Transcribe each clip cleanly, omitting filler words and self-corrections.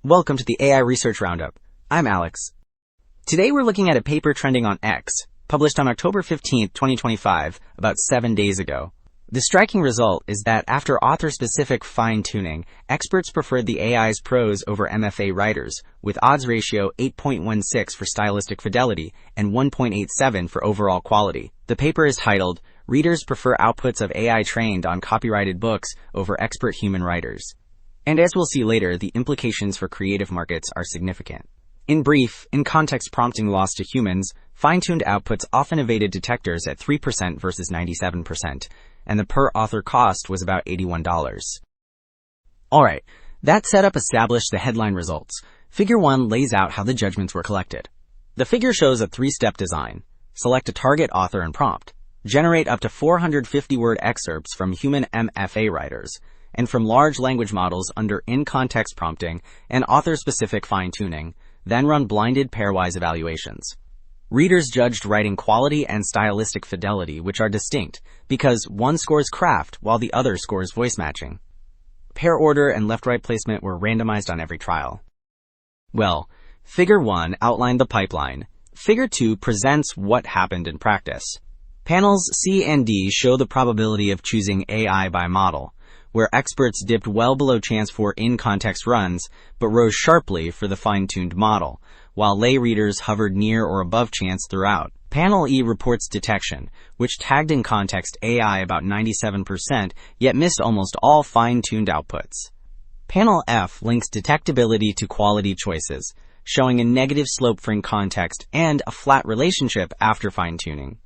Welcome to the AI Research Roundup. I'm Alex. Today we're looking at a paper trending on X, published on October 15, 2025, about 7 days ago. The striking result is that after author-specific fine-tuning, experts preferred the AI's prose over MFA writers, with odds ratio 8.16 for stylistic fidelity and 1.87 for overall quality. The paper is titled, "Readers Prefer Outputs of AI Trained on Copyrighted Books Over Expert Human Writers." And as we'll see later, the implications for creative markets are significant. In brief, in-context prompting lost to humans, fine-tuned outputs often evaded detectors at 3% versus 97%, and the per-author cost was about $81. Alright, that setup established the headline results. Figure 1 lays out how the judgments were collected. The figure shows a 3-step design. Select a target author and prompt. Generate up to 450-word excerpts from human MFA writers, and from large language models under in-context prompting and author-specific fine-tuning, then run blinded pairwise evaluations. Readers judged writing quality and stylistic fidelity, which are distinct, because one scores craft while the other scores voice matching. Pair order and left-right placement were randomized on every trial. Well, Figure 1 outlined the pipeline. Figure 2 presents what happened in practice. Panels C and D show the probability of choosing AI by model, where experts dipped well below chance for in-context runs, but rose sharply for the fine-tuned model, while lay readers hovered near or above chance throughout. Panel E reports detection, which tagged in-context AI about 97%, yet missed almost all fine-tuned outputs. Panel F links detectability to quality choices, showing a negative slope for in-context and a flat relationship after fine-tuning.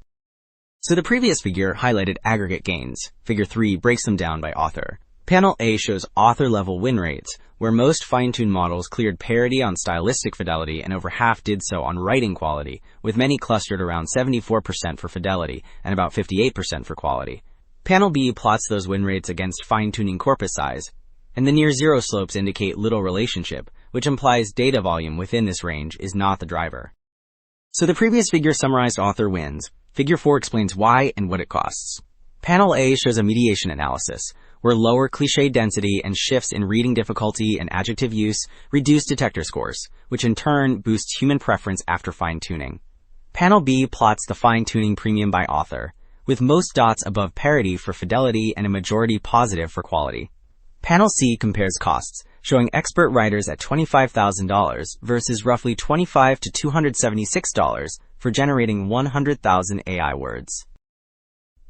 So the previous figure highlighted aggregate gains. Figure 3 breaks them down by author. Panel A shows author-level win rates, where most fine-tuned models cleared parity on stylistic fidelity and over half did so on writing quality, with many clustered around 74% for fidelity and about 58% for quality. Panel B plots those win rates against fine-tuning corpus size, and the near-zero slopes indicate little relationship, which implies data volume within this range is not the driver. So the previous figure summarized author wins. Figure 4 explains why and what it costs. Panel A shows a mediation analysis, where lower cliché density and shifts in reading difficulty and adjective use reduce detector scores, which in turn boosts human preference after fine-tuning. Panel B plots the fine-tuning premium by author, with most dots above parity for fidelity and a majority positive for quality. Panel C compares costs, showing expert writers at $25,000 versus roughly $25 to $276 for generating 100,000 AI words.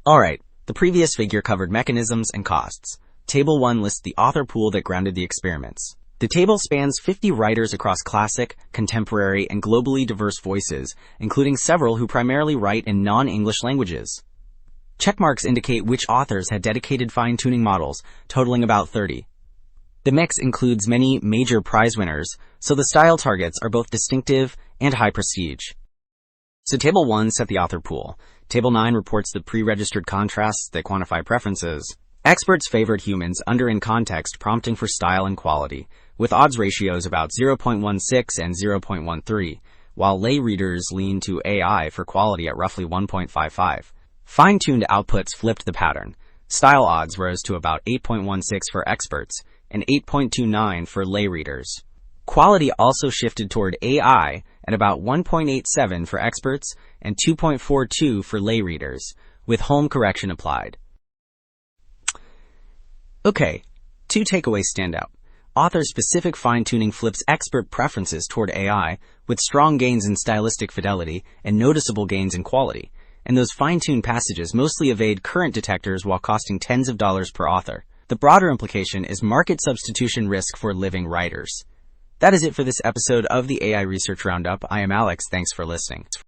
Alright, the previous figure covered mechanisms and costs. Table 1 lists the author pool that grounded the experiments. The table spans 50 writers across classic, contemporary, and globally diverse voices, including several who primarily write in non-English languages. Checkmarks indicate which authors had dedicated fine-tuning models, totaling about 30. The mix includes many major prize winners, so the style targets are both distinctive and high prestige. So Table 1 set the author pool. Table 9 reports the pre-registered contrasts that quantify preferences. Experts favored humans under in-context prompting for style and quality, with odds ratios about 0.16 and 0.13, while lay readers lean to AI for quality at roughly 1.55. Fine-tuned outputs flipped the pattern. Style odds rose to about 8.16 for experts and 8.29 for lay readers. Quality also shifted toward AI at about 1.87 for experts and 2.42 for lay readers, with home correction applied. Okay, 2 takeaways stand out. Author-specific fine-tuning flips expert preferences toward AI, with strong gains in stylistic fidelity and noticeable gains in quality, and those fine-tuned passages mostly evade current detectors while costing tens of dollars per author. The broader implication is market substitution risk for living writers. That is it for this episode of the AI Research Roundup. I am Alex. Thanks for listening.